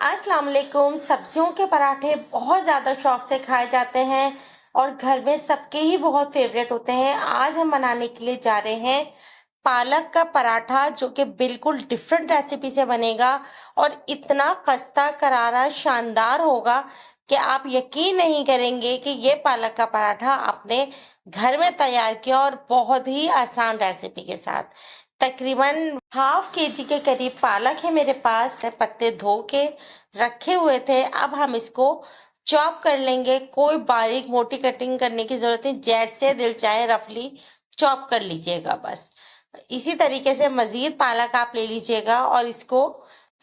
अस्सलाम वालेकुम। सब्जियों के पराठे बहुत ज़्यादा शौक से खाए जाते हैं और घर में सबके ही बहुत फेवरेट होते हैं। आज हम बनाने के लिए जा रहे हैं पालक का पराठा, जो कि बिल्कुल डिफरेंट रेसिपी से बनेगा और इतना खस्ता करारा शानदार होगा कि आप यकीन नहीं करेंगे कि ये पालक का पराठा आपने घर में तैयार किया और बहुत ही आसान रेसिपी के साथ। तकरीबन हाफ केजी के करीब पालक है मेरे पास। पत्ते धो के रखे हुए थे। अब हम इसको चॉप कर लेंगे। कोई बारीक मोटी कटिंग करने की जरूरत नहीं, जैसे दिल चाहे रफली चॉप कर लीजिएगा बस। इसी तरीके से मजीद पालक आप ले लीजिएगा और इसको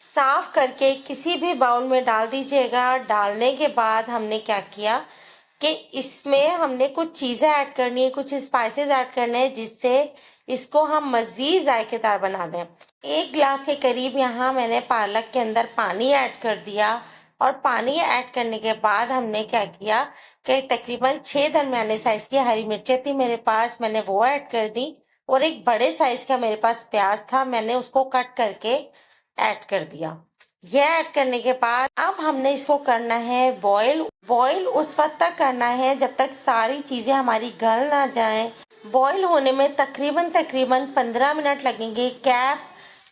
साफ करके किसी भी बाउल में डाल दीजिएगा। डालने के बाद हमने क्या किया कि इसमें हमने कुछ चीज़ें ऐड करनी है, कुछ स्पाइसेस ऐड करने हैं, जिससे इसको हम मज़ीद जायकेदार बना दें। 1 गिलास के करीब यहाँ मैंने पालक के अंदर पानी ऐड कर दिया और पानी ऐड करने के बाद हमने क्या किया कि तकरीबन 6 दरमियाने साइज़ की हरी मिर्चें थी मेरे पास, मैंने वो ऐड कर दी और एक बड़े साइज़ का मेरे पास प्याज था, मैंने उसको कट करके ऐड कर दिया। ये ऐड करने के बाद अब हमने इसको करना है बॉईल। बॉईल उस वक्त तक करना है जब तक सारी चीज़ें हमारी गल ना जाएं। बॉईल होने में तकरीबन 15 मिनट लगेंगे। कैप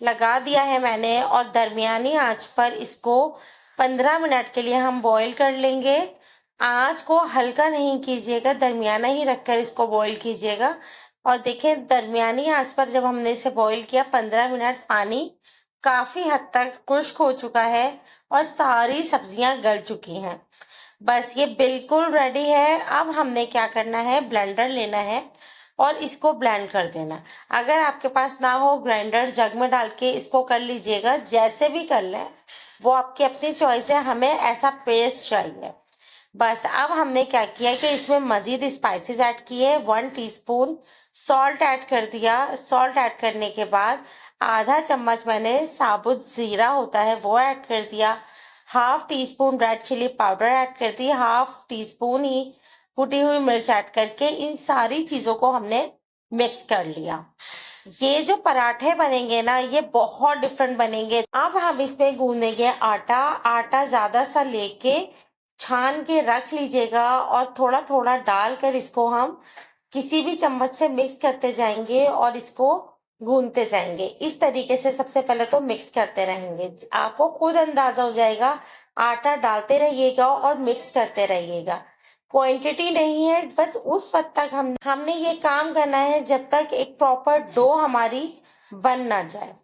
लगा दिया है मैंने और दरमियानी आंच पर इसको 15 मिनट के लिए हम बॉईल कर लेंगे। आंच को हल्का नहीं कीजिएगा, दरमियाना ही रखकर इसको बॉईल कीजिएगा। और देखें, दरमियानी आंच पर जब हमने इसे बॉईल किया 15 मिनट, पानी काफी हद तक खुश्क हो चुका है और सारी सब्जियां गल चुकी हैं। बस ये बिल्कुल रेडी है। अब हमने क्या करना है, ब्लेंडर लेना है और इसको ब्लेंड कर देना। अगर आपके पास ना हो ग्राइंडर, जग में डाल के इसको कर लीजिएगा। जैसे भी कर लें वो आपकी अपनी चॉइस है, हमें ऐसा पेस्ट चाहिए। बस अब हमने क्या किया कि इसमें मजीद स्पाइसेस ऐड किए। 1 टीस्पून सॉल्ट ऐड कर दिया। सॉल्ट ऐड करने के बाद आधा चम्मच मैंने साबुत जीरा होता है वो ऐड कर दिया। Half teaspoon red chilli powder add कर दी। हाफ टी स्पून ही कुटी हुई मिर्च ऐड करके इन सारी चीजों को हमने मिक्स कर लिया। ये जो पराठे बनेंगे ना, ये बहुत डिफरेंट बनेंगे। अब हम इसमें गूंदेंगे आटा। आटा ज्यादा सा लेके छान के रख लीजिएगा और थोड़ा थोड़ा डालकर इसको हम किसी भी चम्मच से मिक्स करते जाएंगे और इसको गूंदते जाएंगे। इस तरीके से सबसे पहले तो मिक्स करते रहेंगे। आपको खुद अंदाजा हो जाएगा। आटा डालते रहिएगा और मिक्स करते रहिएगा। क्वांटिटी नहीं है, बस उस वक्त तक हमने ये काम करना है जब तक एक प्रॉपर डो हमारी बन ना जाए।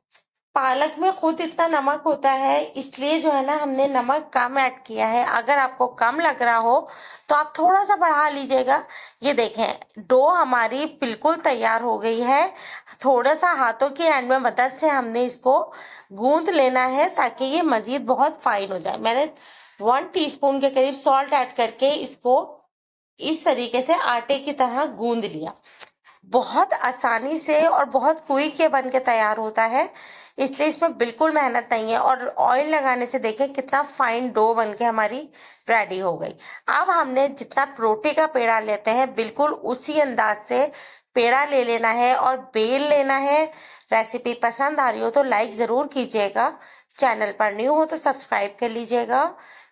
पालक में खुद इतना नमक होता है, इसलिए जो है ना, हमने नमक कम ऐड किया है। अगर आपको कम लग रहा हो तो आप थोड़ा सा बढ़ा लीजिएगा। ये देखें, डो हमारी बिल्कुल तैयार हो गई है। थोड़ा सा हाथों की एंड में मदद से हमने इसको गूंद लेना है ताकि ये मजीद बहुत फाइन हो जाए। मैंने 1 टीस्पून के करीब सॉल्ट ऐड करके इसको इस तरीके से आटे की तरह गूंद लिया। बहुत आसानी से और बहुत क्विक ये बन के तैयार होता है, इसलिए इसमें बिल्कुल मेहनत नहीं है। और ऑयल लगाने से देखें कितना फाइन डो बन के हमारी रेडी हो गई। अब हमने जितना रोटी का पेड़ा लेते हैं, बिल्कुल उसी अंदाज से पेड़ा ले लेना है और बेल लेना है। रेसिपी पसंद आ रही हो तो लाइक ज़रूर कीजिएगा। चैनल पर न्यू हो तो सब्सक्राइब कर लीजिएगा।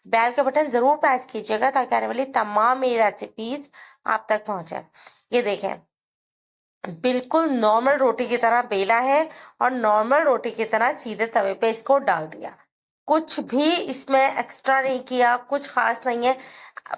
बेल का बटन ज़रूर प्रेस कीजिएगा ताकि आने वाली तमाम मेरी रेसिपीज आप तक पहुंचे। ये देखें, बिल्कुल नॉर्मल रोटी की तरह बेला है और नॉर्मल रोटी की तरह सीधे तवे पे इसको डाल दिया। कुछ भी इसमें एक्स्ट्रा नहीं किया, कुछ खास नहीं है।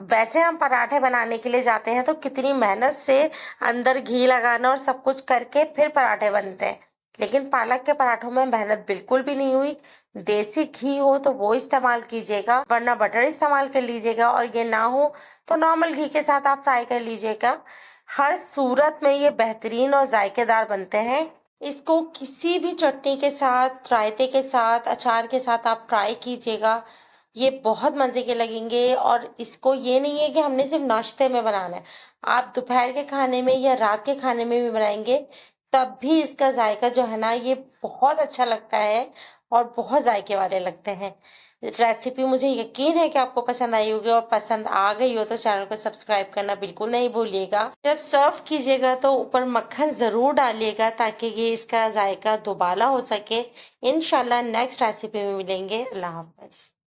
वैसे हम पराठे बनाने के लिए जाते हैं तो कितनी मेहनत से अंदर घी लगाना और सब कुछ करके फिर पराठे बनते हैं, लेकिन पालक के पराठों में मेहनत बिल्कुल भी नहीं हुई। देसी घी हो तो वो इस्तेमाल कीजिएगा, वरना बटर इस्तेमाल कर लीजिएगा, और ये ना हो तो नॉर्मल घी के साथ आप फ्राई कर लीजिएगा। हर सूरत में ये बेहतरीन और जायकेदार बनते हैं। इसको किसी भी चटनी के साथ, रायते के साथ, अचार के साथ आप ट्राई कीजिएगा। ये बहुत मज़े के लगेंगे। और इसको ये नहीं है कि हमने सिर्फ नाश्ते में बनाना है, आप दोपहर के खाने में या रात के खाने में भी बनाएंगे तब भी इसका जायका जो है ना, ये बहुत अच्छा लगता है और बहुत जायके वाले लगते हैं। रेसिपी मुझे यकीन है कि आपको पसंद आई होगी, और पसंद आ गई हो तो चैनल को सब्सक्राइब करना बिल्कुल नहीं भूलिएगा। जब सर्व कीजिएगा तो ऊपर मक्खन ज़रूर डालिएगा ताकि ये इसका जायका दोबारा हो सके। इंशाल्लाह नेक्स्ट रेसिपी में मिलेंगे। अल्लाह हाफ़िज़।